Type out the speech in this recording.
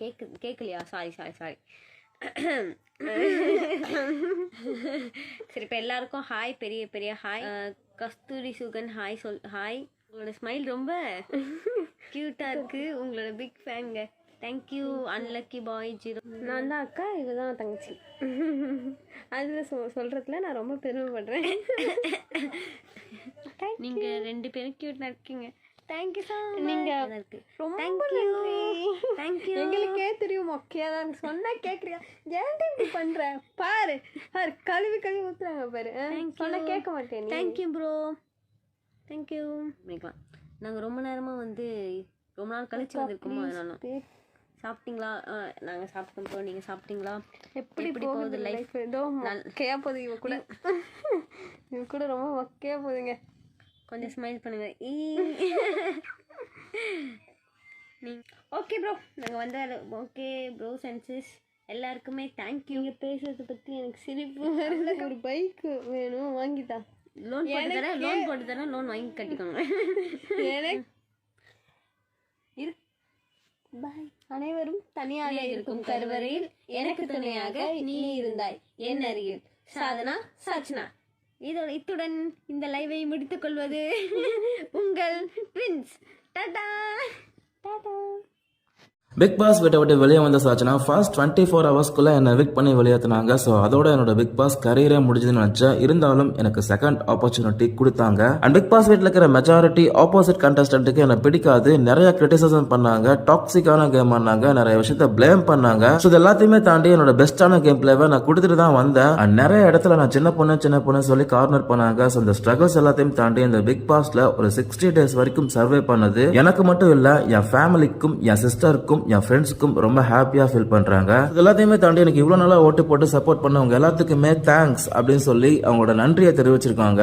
கேட்கலையா? சாரி. சரி, இப்போ எல்லாருக்கும் ஹாய், பெரிய பெரிய ஹாய். கஸ்தூரி சுகன் ஹாய் ஹாய். உங்களோட ஸ்மைல் ரொம்ப க்யூட்டாக இருக்குது. உங்களோட பிக் ஃபேனுங்க. தேங்க்யூ. அன்லக்கி பாய் 0. நான் தான் அக்கா, இதுதான் தங்கச்சி. அதில் சொல்கிறதுல நான் ரொம்ப பெருமைப்படுறேன். நீங்கள் 2 பேரும் க்யூட்டாக இருக்கீங்க. Thank you sir. நீங்கள் ரொம்ப தேங்க்யூ. எங்களுக்கே தெரியும் மொக்கையாக தான் சொன்னால் கேட்குறியா? ஏன்ட்டு இப்படி பண்ணுறேன் பாரு. கழுவி ஊற்றுறாங்க பாரு. சொன்னால் கேட்க மாட்டேன். Thank you bro. தேங்க்யூ. பண்ணிக்கலாம். நாங்கள் ரொம்ப நேரமாக ரொம்ப நாள் கழிச்சு வந்திருக்கோமோ, அதனால. சாப்பிட்டீங்களா? நாங்கள் சாப்பிட்டோம் ப்ரோ. நீங்கள் சாப்பிட்டீங்களா? எப்படி போகுது லைஃப்? ஏதோ மொக்கையாக போகுது. இவ கூட ரொம்ப மொக்கையாக போகுதுங்க. கொஞ்சம் ஸ்மைல் பண்ணுங்க. ஓகே ப்ரோ, நாங்கள் வந்தால் ஓகே ப்ரோ சென்சஸ் எல்லாருக்குமே தேங்க்யூ. நீங்கள் பேசுறதை பற்றி எனக்கு சிரிப்பு வருது. ஒரு பைக்கு வேணும், வாங்கிட்டா. லோன் போட்டு தரேன். லோன் வாங்கி கட்டிக்கோங்க. பாய். அனைவரும் தனியாக இருக்கும் கருவறையில் எனக்கு துணையாக நீ இருந்தாய் என் அருகில். சாதனா சாச்சனா. இத்துடன் இந்த லைவை முடித்துக் கொள்வது உங்கள் பிரின்ஸ். டாடா. பிக் பாஸ் வீட்டை விட்டு வெளியே வந்த சாச்சுனா ஃபர்ஸ்ட் 24 ஹவர்ஸ்க்குள்ள என்னை விக் பண்ணி வெளியேற்றினாங்க. ஸோ அதோட என்னோட பிக் பாஸ் கரியரே முடிஞ்சதுன்னு நினைச்சேன். இருந்தாலும் எனக்கு செகண்ட் ஆப்பர்ச்சுனிட்டி கொடுத்தாங்க. அண்ட் பிக் பாஸ் வீட்டில் இருக்கிற மெஜாரிட்டி ஆப்போசிட் கண்டஸ்டன்ட்டுக்கு என்ன பிடிக்காது. நிறைய கிரிட்டிசிசம் பண்ணாங்க, டாக்ஸிக்கான கேம் பண்ணாங்க, நிறைய விஷயத்த பிளேம் பண்ணாங்க. ஸோ இது எல்லாத்தையுமே தாண்டி என்னோட பெஸ்டான கேம் பிளேவை நான் கொடுத்துட்டு தான் வந்தேன். அண்ட் நிறைய இடத்துல நான் சின்ன பொண்ணு சொல்லி கார்னர் பண்ணாங்க. ஸோ இந்த ஸ்ட்ரகிள்ஸ் எல்லாத்தையும் தாண்டி இந்த பிக் பாஸ்ல ஒரு 60 days வரைக்கும் சர்வே பண்ணது எனக்கு மட்டும் இல்ல, என் ஃபேமிலிக்கும் என் சிஸ்டருக்கும் என் ஃப்ரெண்ட்ஸுக்கும் ரொம்ப ஹாப்பியா ஃபீல் பண்றாங்க. எல்லாத்தையுமே தாண்டி எனக்கு இவ்வளவு நாளா ஓட்டு போட்டு சப்போர்ட் பண்ணவங்க எல்லாத்துக்குமே தேங்க்ஸ் அப்படின்னு சொல்லி அவங்களோட நன்றியை தெரிவிச்சிருக்காங்க.